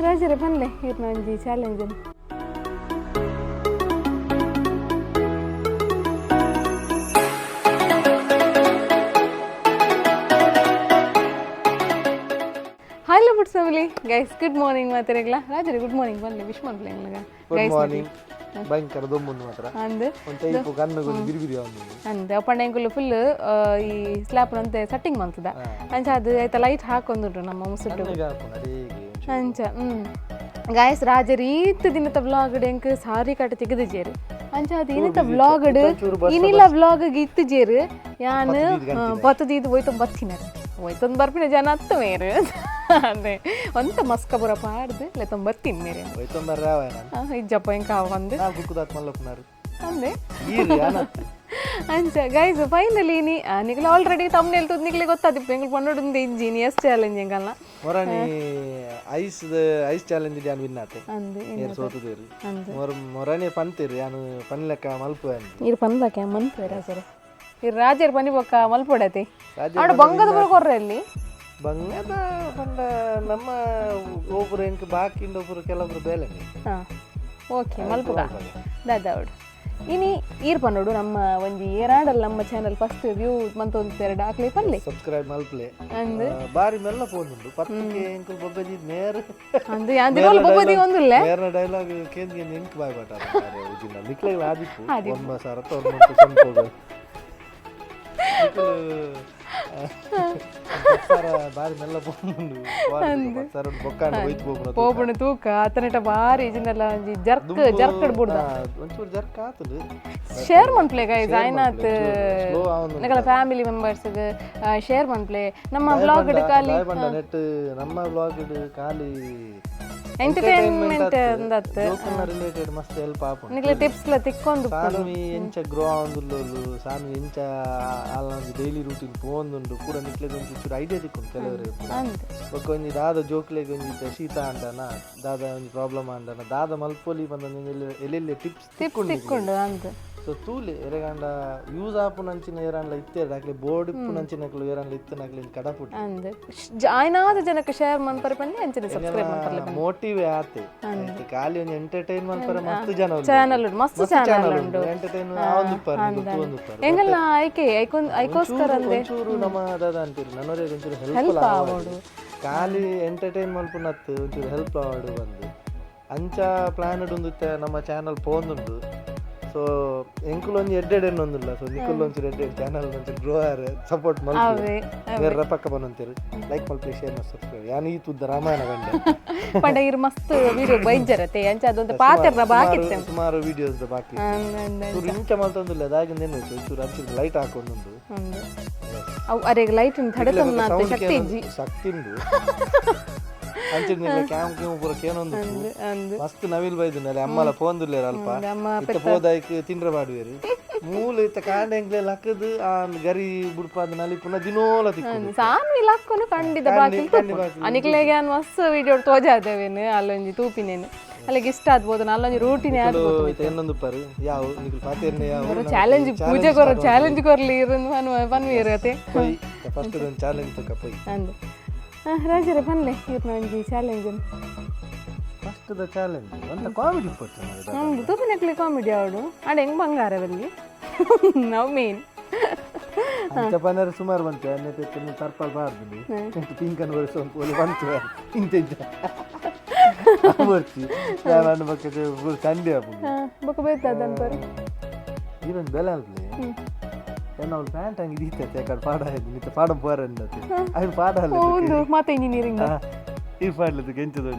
ರಾಜರೇ ಬನ್ಲೆ ಇರ್ನ ಒಂಜಿ challenge hi lovebirds family guys good morning ಮಾತಾಡಲ್ಲ ರಾಜರೇ ಗುಡ್ ಮಾರ್ನಿಂಗ್ ಬನ್ನಿ ವಿಶ್ ಮಾಡ್ಲೆ ಗುಡ್ ಮಾರ್ನಿಂಗ್ ಭಯಂಕರ ದೊಮ್ಮುಂದು ಮಾತ್ರ ಅಂದೆ ಒಂತ ಇಪ್ಪು ಕಣ್ಣುಗೊಂದು ಬಿರಿಬಿರಿ ಆವೊಂದು ಅಂದೆ ಅಪ್ಪಣ್ಣ ಎಂಕುಲು ಫುಲ್ ಈ ಸ್ಲ್ಯಾಪ್ ನಂತೆ ಸೆಟ್ಟಿಂಗ್ ಮಾಡ್ತದ ಅಂಚ ಅದು ಐತ ಲೈಟ್ ಹಾಕೊಂಡ್ರು ನಮ್ಮ ಮುಸುಟ್ಟು ಅಂಚ ಗಾಯ್ಸ್ ರಾಜರ್ ಈತ್ ದಿನದ ವ್ಲಾಗ್ ಎಂಕ್ ಸಾರಿ ಕಟ್ಟ ತೆಗೆದಿಜೇರು ಅಂಚ ಅದು ಇನ್ನಿತ ವ್ಲಾಗ್ ಇನ್ನಿಲ್ಲ ವ್ಲಾಗ್ ಇತ್ತು ಜೇರು ಯಾನ್ ಬತ್ತದ ಇದು ಹೋಯ್ತು ಬತ್ತಿನಾರ ಹೋಯ್ತೊಂದು ಬರ್ಪಿನ ಜನ ಹತ್ತು ಮೇರು ಅದೇ ಒಂತ ಮಸ್ಕ ಬರ ಪಾಡ್ದು ಇಲ್ಲ ಬರ್ತೀನಿ ಮೇರೆ ಇಜ್ಜಪ್ಪ ಹೆಂಗೆ ಒಂದು ಅಂದೆ ಅಂಚ ಗೈಸ್ ಫೈನಲಿ ನಿಗಲ ಆಲ್ರೆಡಿ ತಮ್ಮನೇಲಿ ತುದ್ ನಿಗಲಿ ಗೊತ್ತಾದಿಪ್ಪ ಎಂಗ್ಳು ಪನ್ನೋಡು ಇಜ್ಜಿ ನೀ ಎಸ್ ಚಾಲೆಂಜ್ ಹೆಂಗಲ್ಲ ಮೊರಾನಿ ಐಸ್ ಚಾಲೆಂಜ್ ಯಾನು ವಿನ್ ಆತೆ ಏರ್ ಸೋತುದೇರು ಮೊರಾನಿ ಪಂತೀರಿ ಯಾನು ಪನ್ಲೆಕ್ಕ ಮಲ್ಪೆ ಇರು ಪನ್ಲಕ್ಕ ಮನ್ಪೇರ ಸರ್ ಇರು ರಾಜರು ಪನಿ ಬೊಕ್ಕ ಮಲ್ಪೊಡತಿ ಆಡ ಬಂಗದ ಬರ್ಕೊರ್ರೆ ಅಲ್ಲಿ ಬಂಗದ ಬಂದ ನಮ್ಮ ಒಬ್ಬರು ಎಂಕ್ ಬಾಕಿಂದ ಒಬ್ಬರು ಕೆಲವೊಬ್ರು ಬೇಲೆ ಹಾಂ ಓಕೆ ಮಲ್ಪುಗ ದಾದಾವಡು ಇನಿ ಈರ್ ಪನ್ನೋಡು ನಮ್ಮ ಒಂಜಿ ಏರಾಡಲ್ಲ ನಮ್ಮ ಚಾನಲ್ ಫಸ್ಟ್ ವ್ಯೂ ಮಂತೊಂದು ಎರಡು ಹಾಕ್ಲಿ ಪನ್ಲೆ ಸಬ್ಸ್ಕ್ರೈಬ್ ಮಲ್ಪ್ಲೆ ಅಂದ್ ಬಾರಿ ಮೆಲ್ಲ ಫೋನುಂಡು ಪತ್ತಕ್ಕೆ ಎಂಕುಲ್ ಬೊಬ್ಬಜಿ ನೇರ ಅಂದ್ ಯಾಂದಿರೋಲ್ ಬೊಬ್ಬಜಿ ಒಂದುಲ್ಲೆ ನೇರ ಡೈಲಾಗ್ ಕೇಂದ್ಗೆ ನೆನ್ಕ್ ಬಾಯ್ ಬಾಟ ಉಜಿನ ನಿಕ್ಲೆ ಆದಿಪ್ಪು ಒಮ್ಮ ಸರತ ಒಮ್ಮಂತ ಸಂಪೋಗ ಬಾರಿ ಮೆಲ್ಲ ಫೋನುಂಡು ಸರಡ್ ಬೊಕ್ಕಾಂಡ ಹೋಯ್ತು ಹೋಗ್ನ ಪೋಪುಣ ತೂಕ ಆತನಟ ಬಾರಿ ಇಜಿನೆಲ್ಲ ಒಂಜಿ ಜರ್ಕ್ ಇಡ್ಬುಡ್ದ ಒಂಚೂರು ಜರ್ಕ್ ಆತದು ಶೇರ್ ಮನ್ಪ್ಲೆ ಗೈಸ್ ಐನಾತ್ ನಗಲ ಫ್ಯಾಮಿಲಿ ಮೆಂಬರ್ಸ್ ಶೇರ್ ಮನ್ಪ್ಲೆ ನಮ್ಮ ವ್ಲಾಗ್ ಕಾಲಿ ನೆಟ್ ನಮ್ಮ ವ್ಲಾಗ್ ಕಾಲಿ ಎಂಟರ್ಟೈನ್ಮೆಂಟ್ ಅಂದತ್ತೆ ರಿಲೇಟೆಡ್ ಮಸ್ತ್ ಹೆಲ್ಪ್ ಆಪುಂಡು ನಿಗಲ ಟಿಪ್ಸ್ ಲ ತಿಕ್ಕೊಂಡು ಸಾಮಿ ಎಂಚ ಗ್ರೋ ಆವೊಂದುಲ್ಲೋಲು ಸಾಮಿ ಎಂಚ ಆಲ್ನಂಜಿ ಡೈಲಿ ರೂಟೀನ್ ಪೋಂದುಂಡು ಪೂರ ನಿಕ್ಲೆದ ಒಂಚೂರು ಐಡಿಯಾ ತಿಕ್ಕೊಂಡು ಕೆಲವರು ಬೊಕ್ಕ ಒಂಜಿ ದಾದ ಜೋಕ್ಲೆಗ್ ಒಂಜಿ ಶೀತ ಅಂಡನ ದಾದ ಒಂಜಿ ಪ್ರಾಬ್ಲಮ್ ಅಂಡನ ದಾದ ಮಲ್ಪೊಲಿ ಬಂದ ಎಲ್ಲೆಲ್ಲಿ ಟಿಪ್ಸ್ ತಿಕ್ಕೊಂಡು ಅಂತ ಸೊ ತೂಲೆ ಎರೆಗಾಂಡ ಯೂಸ್ ಆಪುನಂಚಿನ ಏರಾನ್ಲ ಇತ್ತೆ ದಾಕ್ಲೆ ಬೋರ್ಡ್ ಇಪ್ಪುನಂಚಿನಕ್ಲು ಏರಾನ್ಲ ಇತ್ತನಾಗ್ಲಿ ಕಡಪುಟ್ ಅಂದೆ ಜಾಯ್ನಾದ ಜನಕ್ಕೆ ಶೇರ್ ಮನ್ಪರೆ ಪನ್ನೆ ಅಂಚಿನ ಸಬ್ಸ್ಕ್ರೈಬ್ ಮನ್ಪರ್ಲೆ ಮೋಟಿವ್ ಆತೆ ಖಾಲಿ ಒಂದು ಎಂಟರ್ಟೈನ್ ಮನ್ಪರೆ ಮಸ್ತ್ ಜನ ಚಾನಲ್ ಉಂಟು ಮಸ್ತ್ ಚಾನಲ್ ಉಂಟು ಎಂಟರ್ಟೈನ್ ಆವೊಂದು ಪರ್ ಗೊತ್ತು ಪರ್ ಎಂಗಲ್ಲ ಐಕೋಸ್ಕರ ಅಂದೆ ಒಂಚೂರು ನಮ್ಮ ದಾದ ಅಂತೀರಿ ನನ್ನವರೇ ಒಂಚೂರು ಹೆಲ್ಪ್ ಆವಡು ಖಾಲಿ ಎಂಟರ್ಟೈನ್ ಮಲ್ಪುನತ್ತು ಒಂಚೂರು ಹೆಲ್ಪ್ ಆವಡು ಬಂದು ಅಂಚ ಪ್ಲಾನ್ ಉಂದುತ್ತೆ ನಮ್ಮ ಚಾನಲ್ ಪೋಂದುಂಡು ಸೊ ಎಂಕುಲು ಒಂಜಿ ಎಡ್ಡೆಡ್ ಒಂದಿಲ್ಲ ಸೊ ನಿಕುಲ್ ಒಂಚೂರು ಎಡ್ಡೆಡ್ ಚಾನಲ್ ಒಂಚೂರು ಗ್ರೋ ಆರೆ ಸಪೋರ್ಟ್ ಮಲ್ಪೆ ಬೇರೆ ಪಕ್ಕ ಬಂದಂತೀರಿ ಲೈಕ್ ಮಲ್ಪೆ ಶೇರ್ ಮಾಡಿ ಸಬ್ಸ್ಕ್ರೈಬ್ ಯಾನು ಈ ತುದ್ದ ರಾಮಾಯಣ ಗಂಡ ಪಂಡ ಇರು ಮಸ್ತ್ ವಿಡಿಯೋ ಬೈಜರತೆ ಅಂಚ ಅದೊಂದು ಪಾತ್ರ ಬಾಕಿತ್ತೆ ಸುಮಾರು ವಿಡಿಯೋಸ್ ಬಾಕಿ ಚೂರು ಇಂಚ ಮಲ್ತೊಂದಿಲ್ಲ ಅದಾಗಿಂದ ಏನು ಚೂರು ಅಂಚೂರು ಲೈಟ್ ಹಾಕೊಂಡುಂಡು ಅವು ಅರೆಗೆ ಲೈಟ್ ತಡೆತನ್ನ ಶಕ್ತಿ ಇಜ್ಜಿ ಶಕ್ತಿ ಉಂಡು ಅಂಚಿನ ಕ್ಯಾಮ್ ಕ್ಯಾಮ್ ಪೂರ ಕೇನೊಂದು ಮಸ್ತ್ ನವಿಲ್ ಬೈದಿನಲ್ಲಿ ಅಮ್ಮಲ ಪೋಂದುಲ್ಲೇರ ಅಲ್ಪ ಇತ್ತ ಪೋದಾಯ್ಕ್ ತಿಂಡ್ರ ಮಾಡುವೇರು ಮೂಲ ಇತ್ತ ಕಾಂಡ ಎಂಗ್ಲೆಲ್ಲ ಹಾಕದು ಆ ಗರಿ ಬುಡ್ಪಾದ ನಲ್ಲಿ ಪುನಃ ದಿನೋಲ ತಿಕ್ಕು ಸಾಮಿ ಲಕ್ಕನು ಖಂಡಿತ ಬಾಕಿ ಅನಿಕ್ಲೆಗೆ ನಾನು ಮಸ್ತ್ ವಿಡಿಯೋ ತೋಜಾದೇವೇನು ಅಲ್ಲೊಂಜಿ ತೂಪಿನೇನು ಅಲ್ಲಿಗೆ ಇಷ್ಟ ಆಗ್ಬೋದು ಅಲ್ಲೊಂಜಿ ರೂಟಿನೇ ಆಗ್ಬೋದು ಇನ್ನೊಂದು ಪರು ಯಾವ ನಿಖಿಲ್ ಪಾತೇರ್ನೆ ಯಾವ ಚಾಲೆಂಜ್ ಪೂಜೆ ಕೊರ ಚಾಲೆಂಜ್ ಕೊರ್ಲಿ ಇರನ್ನು ಪನ್ವೀರತೆ ಫಸ್ಟ್ ಒಂದು ಚಾಲೆಂಜ್ ತಕ ಪೈ ಅಂದೆ ರಾಜರೇ ಬನ್ಲೆ ಇರ್ನ ಒಂಜಿ ಚಾಲೆಂಜ್ ಫಸ್ಟ್ ದ ಚಾಲೆಂಜ್ ಅಂತ ಕಾಮಿಡಿ ಪಟ್ಟು ನಮ್ದು ತೂಪಿನಕ್ಲಿ ಕಾಮಿಡಿ ಅವಡು ಆಡ ಹೆಂಗ್ ಬಂಗಾರವಲ್ಲಿ ನಾವು ಮೇನ್ ಜಪಾನರು ಸುಮಾರು ಬಂತು ಅನ್ನೆ ತರ್ಪಲ್ ಬಾರ್ದು ಪಿಂಕ್ ಅನ್ನು ಬರೆಸೋ ಒಂದು ಬಂತು ಇಂತಿದ್ದ ಬರ್ತಿ ನಾನು ಬಕ್ಕಕ್ಕೆ ಸಂಡೆ ಬೊಕ್ಕ ಬೇಯ್ತದ ಬರು ಇದೊಂದು ಬೆಲೆ ಅಲ್ರಿ ನಾವು ಪ್ಯಾಂಟ್ ಹಂಗೆ ಇದೀತೈತೆ ಯಾಕಡೆ ಪಾಡ ಆಯ್ತು ನಿಂತ ಪಾಡ ಬೋರ್ ಅನ್ನತ್ತೆ ಅದು ಪಾಡ ಅಲ್ಲ ಹೌದು ಮತ್ತೆ ಇಂಜಿನಿಯರಿಂಗ್ ಈ ಪಾಡ್ಲದು ಕೆಂಚದ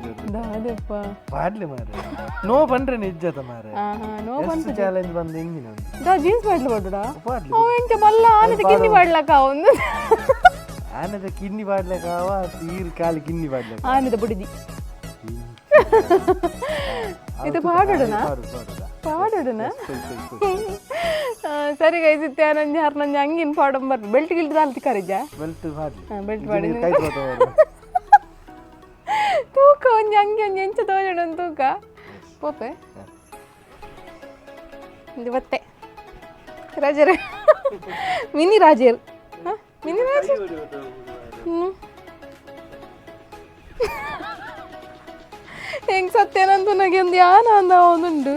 ಅದಪ್ಪ ಪಾಡ್ಲಿ ಮಾರೆ ನೋ ಪಂಡ್ರೆ ನಿಜ್ಜತ ಮಾರೆ ನೋ ಪಂಡ್ರೆ ಚಾಲೆಂಜ್ ಬಂದು ಹೆಂಗಿನ ದಾ ಜೀನ್ಸ್ ಪಾಡ್ಲಿ ಬಡ್ಡಾ ಪಾಡ್ಲಿ ಓ ಎಂತ ಮಲ್ಲ ಆನದ ಕಿನ್ನಿ ಪಾಡ್ಲಕ ಒಂದು ಆನದ ಕಿನ್ನಿ ಪಾಡ್ಲಕ ಅವ ತೀರ್ ಕಾಲಿ ಕಿನ್ನಿ ಪಾಡ್ಲಕ ಆನದ ಬುಡಿದಿ ಇದು ಪಾಡೋಡನಾ ಪಾಡೋಡನಾ ಸರಿ ಗೈಸಿತ್ತೆ ನಂಜಿ ಹರ್ ನಂಜಿ ಹಂಗಿನ ಪಾಡಂ ಬರ್ದು ಬೆಲ್ಟ್ ಗಿಲ್ಟ್ ದಾಲ್ತಿ ಕರಿಜ ಬೆಲ್ಟ್ ಪಾಡ್ಲಿ ಬೆಲ್ಟ್ ಪಾಡಿ ತೂಕ ಒಂಜಿ ಹಂಗೆ ಒಂಜಿ ಎಂಚ ತೋಜೋಣ ಒಂದು ತೂಕ ಪೋಪೆ ಇದು ಬತ್ತೆ ರಾಜರೇ ಮಿನಿ ರಾಜೇರ್ ಮಿನಿ ರಾಜೇರ್ ಹೆಂಗ್ ಸತ್ತೇನಂತ ನನಗೆ ಒಂದು ಯಾನ ಅಂದ ಅವನುಂಡು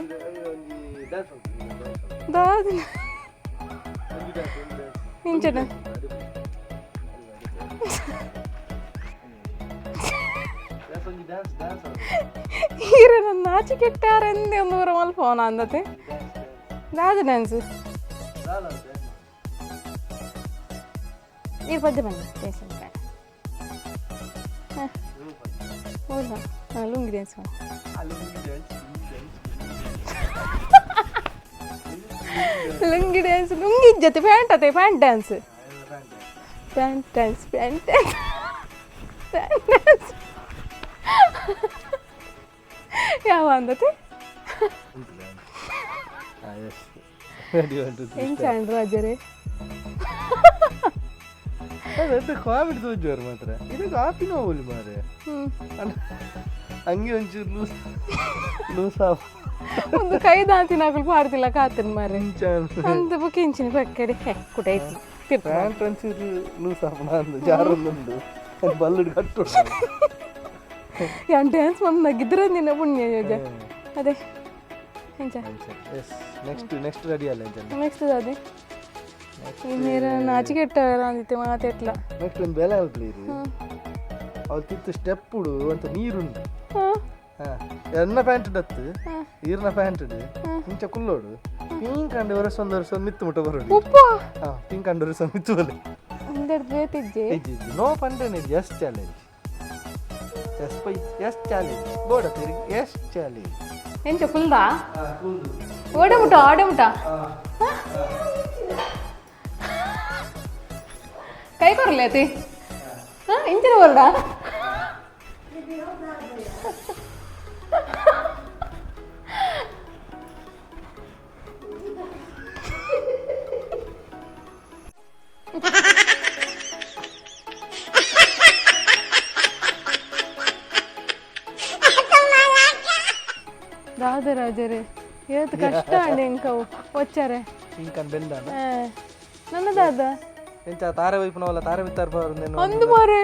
ದಾದಿನ ಇಂಚನ ಈರ ನನ್ನ ನಾಚಿ ಕೆಟ್ಟಾರೆಂದೇ ಒಂದು ಊರ ಮಲ್ ಫೋನ್ ಅಂದತೆ ದಾದ ಡ್ಯಾನ್ಸ್ ಈ ಪದ್ಯ ಬನ್ನಿ ಟೆನ್ಷನ್ ಬೇಡ ಹೌದಾ ಹಾಂ ಲುಂಗಿ ಡ್ಯಾನ್ಸ್ ಲುಂಗಿ ಡ್ಯಾನ್ಸ್ ಲುಂಗಿ ಜೊತೆ ಪ್ಯಾಂಟ್ ಅತೆ pant dance pant dance pant dance pant dance ಯಾವ ಅಂದತೆ ಹೆಂಗ್ ಚಾಂಡ್ ರಾಜರೇ ಕಾಮಿಡಿ ತೋಜುವರು ಮಾತ್ರ ಇದು ಕಾಪಿ ನೋವು ಮಾರೆ ಹಂಗೆ ಒಂಚೂರು ಲೂಸ್ ಆಫ್ ಒಂದು ಕೈ ದಾಂತಿ ನಾಗಲು ಪಾಡ್ತಿಲ್ಲ ಕಾತನ್ ಮಾರೆ ಅಂತ ಬುಕ್ಕಿಂಚಿನ ಪಕ್ಕಡೆ ಕುಟೈತಿ ಪ್ಯಾಂಟ್ ಒಂಚೂರು ಲೂಸ್ ಆಫ್ ನಂದು ಜಾರೊಂದುಂಡು ಬಲ್ಲುಡು ಕಟ್ಟು ಯಾನ್ ಡ್ಯಾನ್ಸ್ ಮಂದು ನಗಿದ್ರೆ ನಿನ್ನ ಪುಣ್ಯ ಯೋಜ ಅದೇ ಹೆಂಚ ನೆಕ್ಸ್ಟ್ ರೆಡಿ ಅಲ್ಲ ನೆಕ್ಸ್ಟ್ ಅದೇ ನೀರ ನಾಚಿಕೆಟ್ಟಾರ ಅಂದಿತ್ತೆ ಮಾತೆಟ್ಲ ನೆಕ್ಸ್ಟ್ ಒಂದು ಬೆಲೆ ಪ್ಲೀಸ್ ಅವ್ರು ತಿತ್ತು ಸ್ಟೆಪ್ ಉಡು ಅಂತ ನೀರುಂಡು ಎನ್ನ ಪ್ಯಾಂಟ್ ಡತ್ತು ಈರ್ನ ಪ್ಯಾಂಟ್ ಇಂಚ ಕುಲ್ಲೋಡು ಪಿಂಕ್ ಅಂಡ್ ವರ್ಷ ಒಂದು ಮಿತ್ತು ಮುಟ್ಟ ಬರೋಡು ಪಿಂಕ್ ಅಂಡ್ ವರ್ಷ ಮಿತ್ತು ಬಲೆ ನೋ ಪಂಡನೆ ಎಸ್ ಚಾಲೆಂಜ್ ಎಸ್ ಪೈ ಎಸ್ ಚಾಲೆಂಜ್ ಬೋಡ ತಿರುಗಿ ಎಸ್ ಚಾಲೆಂಜ್ ಎಂಚ ಫುಲ್ದಾ ಓಡೆ ಮುಟ ಆಡೆ ಮುಟ ಕೈ ಕೊರಲೆ ಅತಿ ಇಂಚಿನ ಹೊರಡ ರಾಜರೇ ಇವತ್ತು ಕಷ್ಟ ಅಂడి ಇಂಕವು వచ్చారే ఇంకన్ బెందాన నన్నదాద ಎಂಚ ತಾರೆ ವೈಪನವಲ್ಲ ತಾರೆ ಮಿತ್ತಾರ ಬರು నేను ಅಂದು ಮಾರೆ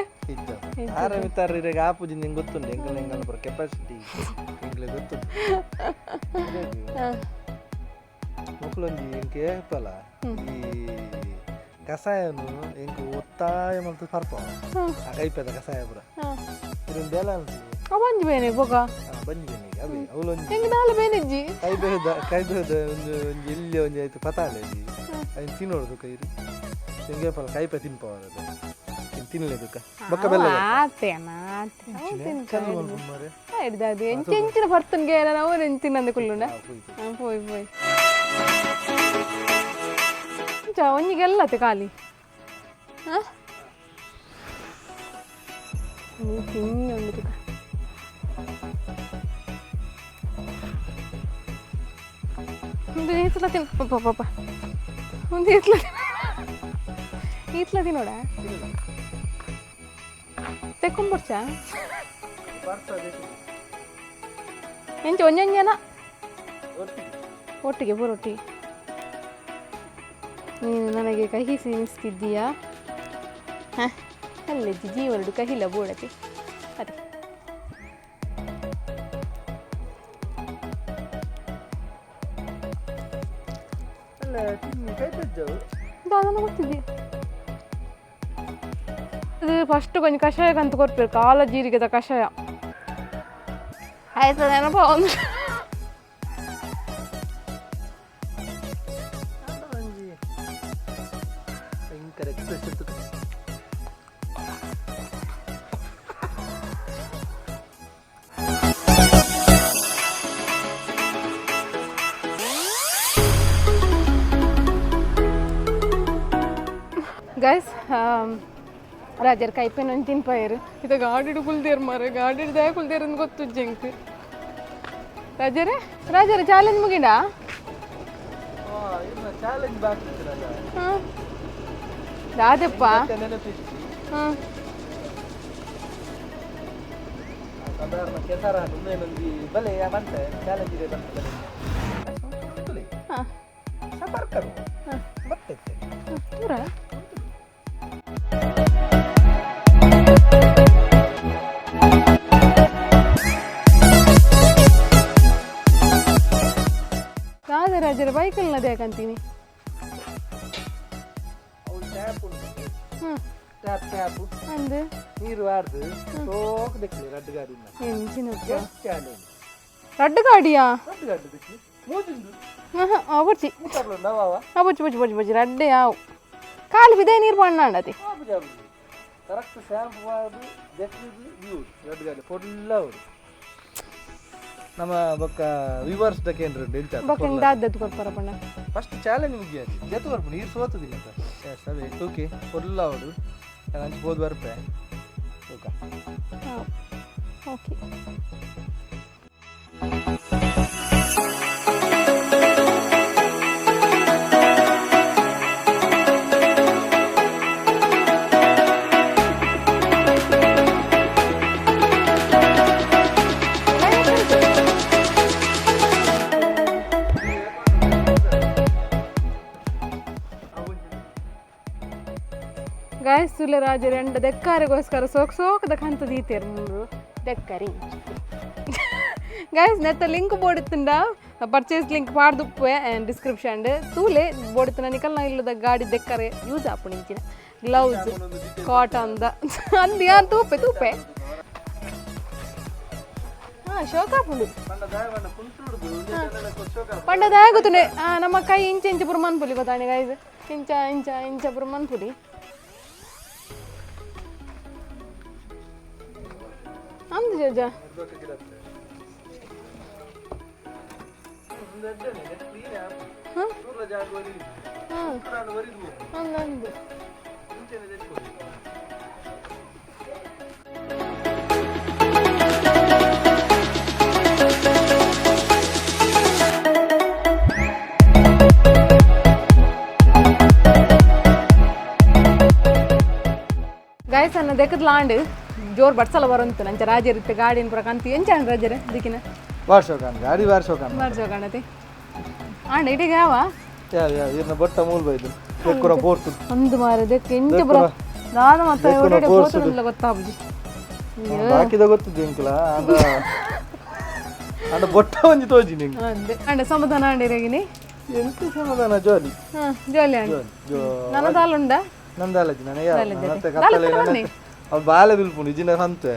ತಾರೆ ಮಿತ್ತಾರ ಇರೆಗ ಆಪುಜಿ ನಿಂಗೆ ಗೊತ್ತುಂಡು ಎಂಕಲ್ ಎಂಕಲ್ ಬರ ಕೆಪಾಸಿಟಿ ಎಂಕಲೆ ಗೊತ್ತುಂಡು ಮೊಕ್ಲೊಂಜಿ ಎಂಕೆ ಪಲ ಈ ಕಸಾಯನು ಎಂಕು ಒತ್ತಾಯ ಮಂತು ಪರ್ಪ ಆ ಕೈಪೆದ ಕಸಾಯ ಪುರ ಇದೊಂದು ಬೆಲ ಬಂಜಿ ಬೇನೆ ಪೋಕ ಬಂಜಿ ಬೇನೆ ಅವೇ ಅವಳೊಂದು ಹೆಂಗೆ ನಾಳೆ ಬೇನೆಜ್ಜಿ ಕೈಬೇದ ಒಂದು ಎಲ್ಲಿ ಒಂದು ಆಯ್ತು ಪತಾಳೆ ಅದನ್ನು ತಿನ್ನೋದು ಕೈರಿ ಹಿಂಗೆ ಪಲ್ಲ ಕೈಪೆ ತಿನ್ಪವರದು ತಿನ್ನಲೇಬೇಕ ಬೊಕ್ಕ ಬೆಲ್ಲ ಹಿಡ್ದದು ಎಂಚಿನ ಬರ್ತನ್ಗೆ ನಾವು ತಿನ್ನಂದು ಕುಲ್ಲುಂಡ ಪೋಯ್ ಪೋಯ್ ಒಂಜಿಗೆಲ್ಲತ್ತೆ ಖಾಲಿ ತಿನ್ನಿ ಒಂದು ಒಂದು ಈತ್ಲ ತಿನ್ ಪಾಪ ಒಂದು ಈತ್ಲ ತಿನ್ನೋಡ ತೆಕ್ಕೊಂಬರ್ಚ ಎಂಚ ಒಂಜಂಜನ ಒಟ್ಟಿಗೆ ಬರೊಟ್ಟಿ ನೀನು ನನಗೆ ಕಹಿ ಸಿನಿಸ್ತಿದ್ದೀಯಾ ಹಾಂ ಅಲ್ಲೇ ಜೀವನಡು ಕಹಿಲ್ಲ ಬೋಡತಿ ಅದೇ ದಾದನ ಗೊತ್ತಿದ್ದೆ ಅದು ಫಸ್ಟ್ ಕೊಂಚ ಕಷಾಯಕ್ಕಂತ ಕೊಡ್ಬೇಕು ಕಾಲ ಜೀರಿಗೆದ ಕಷಾಯ ಆಯ್ತು ನೆನಪ ಒಂದು ಗೈಸ್ ರಾಜರ್ ಕೈಪೇನು ಒಂದು ತಿನ್ಪಾಯರು ಇದು ಗಾಡಿಡು ಕುಲ್ದೇರು ಮಾರ ಗಾಡಿಡು ದಯ ಕುಲ್ದೇರು ಅಂತ ಗೊತ್ತು ಜಂಕ್ ರಾಜರೇ ಚಾಲೆಂಜ್ ಮುಗಿಡ ಹಾಂ ರಾಜಪ್ಪ ಹಾಂ ಸಾಧಾರಣ ಕೆಸರ ಬಲೆ ಬಂತೆ ಚಾಲೆಂಜ್ ಇದೆ ಬಂತೆ ಹಾಂ ಸಂಪರ್ಕರು ಬರ್ತೈತೆ ದೂರ ರಾಜರ ಬೈಕಲ್ನ ದೇಕಂತೀನಿ ಟ್ಯಾಪ್ ಅಂದು ನೀರು ವಾರ್ದು ಸೋಕ್ ದೆಕ್ಲಿ ರಡ್ಡು ಗಾಡಿನ ಎಂಚಿನಪ್ಪ ಚಾಲೆಂಜ್ ರಡ್ಡು ಗಾಡಿಯಾ ರಡ್ಡು ಗಾಡಿ ದೆಕ್ಲಿ ಮೂಜಿಂದು ಬುಚ್ಚಿ ನವಾವ ಬುಚ್ಚಿ ಬುಚ್ಚಿ ಬುಚ್ಚಿ ಬುಚ್ಚಿ ರಡ್ಡೆ ಯಾವು ಕಾಲು ಬಿದೆ ನೀರು ಬಣ್ಣಾಂಡತಿ ಕರೆಕ್ಟ್ ಶಾಂಪು ಮಾಡಿ ದೆಕ್ಲಿದು ಯೂಸ್ ರಡ್ಡು ಗಾಡಿ ಫುಲ್ಲ ಅವರು ನಮ್ಮ ಬೊಕ್ಕ ವಿವರ್ಸ್ ದಕ್ಕೆ ಏನು ರೆಡ್ ಬೊಕ್ಕ ದಾದ್ದದ್ದು ಕೊಡ್ಪಾರ ಬಣ್ಣ ಫಸ್ಟ್ ಚಾಲೆಂಜ್ ಮುಗಿಯಾದಿ ಜತ್ತು ಬರ್ಪು ನೀರು ಸೋತದಿಲ್ಲ ಸರ್ ಸರಿ ಓಕೆ ಫುಲ್ಲ ಅವರು ಹಂಚಿ ಹೋದ್ ಬರ್ಪೆ ಓಕೆ ಓಕೆ ಗಾಯಸ್ ತುಲೆ ರಾಜರು ಎಂಡ ದೆಕ್ಕಾರಿಗೋಸ್ಕರ ಸೋಕದ ಕಂತ ದೀತೇರು ಮುಂದು ದೆಕ್ಕರಿ ಗಾಯಸ್ ನೆತ್ತ ಲಿಂಕ್ ಬೋಡಿತ್ತುಂಡ ಪರ್ಚೇಸ್ ಲಿಂಕ್ ಪಾಡ್ದುಪ್ಪೆ ಡಿಸ್ಕ್ರಿಪ್ಷನ್ ತೂಲೆ ಬೋಡಿತ್ತುನ ನಿಕಲ್ನ ಇಲ್ಲದ ಗಾಡಿ ದೆಕ್ಕರೆ ಯೂಸ್ ಆಪುಣಿಂಚಿನ ಗ್ಲೌಸ್ ಕಾಟನ್ ಅಂದು ಯಾರು ತೂಪೆ ಶೋಕಾಪುಂಡು ಪಂಡದ ಗೊತ್ತುಂಡೆ ನಮ್ಮ ಕೈ ಇಂಚ ಪುರ ಮನ್ಪುಲಿ ಗೊತ್ತಾಣಿ ಗಾಯ್ಸ್ ಇಂಚ ಪುರ ಮನ್ಪುಲಿ ಅಂದು ಜಜ ಅಂದು ಗಾಯಸ್ ಅನ್ನ ದೆಕ್ಕದ ಲಾಂಡ್ ಜೋರ್ ಬಡ್ಸಲ ಬರಂತು ನಂಚ ರಾಜರಿತ್ತೆ ಗಾಡಿನ ಪುರ ಕಂತು ಎಂಚಾಣ ರಾಜರ ದಿಕ್ಕಿನ ವಾರ್ಷೋಕಾನ್ ಗಾಡಿ ವಾರ್ಷೋಕಾನ್ ಮಾಡ್ಸೋಕಣತಿ ಆಂಡ ಇಡಿಗೆ ಯಾವ ಇರ್ನ ಬೊಟ್ಟ ಮೂಲ್ ಬೈದು ದೆಕ್ಕುರ ಬೋರ್ತು ಒಂದು ಮಾರ ದೆಕ್ಕ ಇಂಚ ಪುರ ದಾದ ಮತ್ತೆ ಒಡೆಡೆ ಬೋತುಲ್ಲ ಗೊತ್ತಾಬುಜಿ ಬಾಕಿದ ಗೊತ್ತಿದ್ದು ಇಂಕಲ ಅಂಡ ಬೊಟ್ಟ ಒಂಜಿ ತೋಜಿ ನಿಂಗೆ ಅಂದೆ ಅಂಡ ಸಮಾಧಾನ ಆಂಡಿರಗಿನಿ ಎಂತ ಸಮಾಧಾನ ಜೋಲಿ ಜೋಲಿ ಆಂಡ ನನ್ನದಾಲುಂಡ ನಂದಾಲಜಿ ನನಗೆ ಅವ್ರು ಬಾಲೆ ಬಿಲ್ಪುಂಡು ಇಜಿನ ಸಂತೆ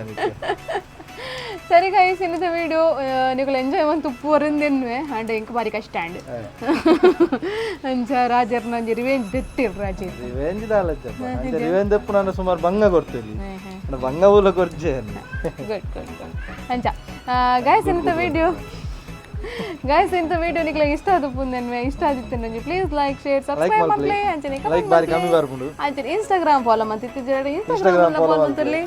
ಸರಿ ಗೈಸ್ ಇನ್ನದ ವಿಡಿಯೋ ನೀವು ಎಂಜಾಯ್ ಮಂತ್ ಉಪ್ಪು ವರಿಂದೆನ್ವೆ ಅಂಡ್ ಇಂಕ ಬಾರಿ ಕಷ್ಟ ಅಂಡ್ ಅಂಚ ರಾಜರ್ ನಂಜಿ ರಿವೆಂಜ್ ದೆತ್ತಿರ್ ರಾಜಿ ರಿವೆಂಜ್ ದಾಲಜ್ಜಪ್ಪ ಅಂಚ ರಿವೆಂಜ್ ದೆಪ್ಪು ನಾನು ಸುಮಾರು ಭಂಗ ಕೊಡ್ತೇನೆ ಭಂಗ ಊಲ ಕೊರ್ಜೆ ಗುಡ್ ಅಂಚ ಗೈಸ್ ಇನ್ನದ ವಿಡಿಯೋ ನಿಕ್ಲೆ ಇಷ್ಟ ಆದುಪ್ಪುಂದೆನ್ವೆ ಇಷ್ಟ ಆದಿತ್ತೆ ನಂಜಿ ಪ್ಲೀಸ್ ಲೈಕ್ ಶೇರ್ ಸಬ್ಸ್ಕ್ರೈಬ್ ಮಾಡ್ಲಿ ಅಂಚನೆ ಲೈಕ್ ಬಾರಿ ಕಮ್ಮಿ ಬರ್ಪುಂಡು ಅಂಚನೆ ಇನ್ಸ್ಟಾಗ್ರಾಮ್ ಫಾಲೋ ಮಾಡ್ತಿದ್ದೆ ಇನ್ಸ್ಟಾಗ್ರಾಮ್ ಫಾಲೋ ಮಾಡ್ತಿರ್ಲಿ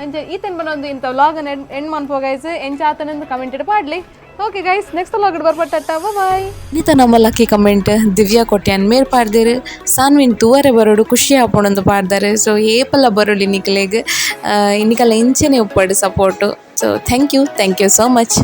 ಅಂಚೆ ಈತನ್ ಬಂದೊಂದು ಇಂಥ ವ್ಲಾಗ್ ಎಂಡ್ ಮನ್ಪೋ ಗೈಸ್ ಎಂಚಾತನಂದು ಕಮೆಂಟೆಡ್ ಪಾಡ್ಲಿ ಓಕೆ ಗೈಸ್ ನೆಕ್ಸ್ಟ್ ವ್ಲಾಗ್ ಬರ್ಪಟ್ಟ ಬಾಯ್ ನೀತ ನಮ್ಮ ಲಕ್ಕಿ ಕಮೆಂಟ್ ದಿವ್ಯಾ ಕೊಟ್ಯಾನ್ ಮೇರ್ ಪಾಡ್ದೇರು ಸಾನ್ವಿನ್ ತೂವರೆ ಬರೋಡು ಖುಷಿ ಆಪೋಣಂದು ಪಾಡ್ದಾರೆ ಸೊ ಏಪಲ್ಲ ಬರೋಲಿ ನಿಕ್ಲೆಗ್ ಇನ್ನಿಕಲ್ಲ ಇಂಚೆನೆ ಉಪ್ಪಡು support so thank you so much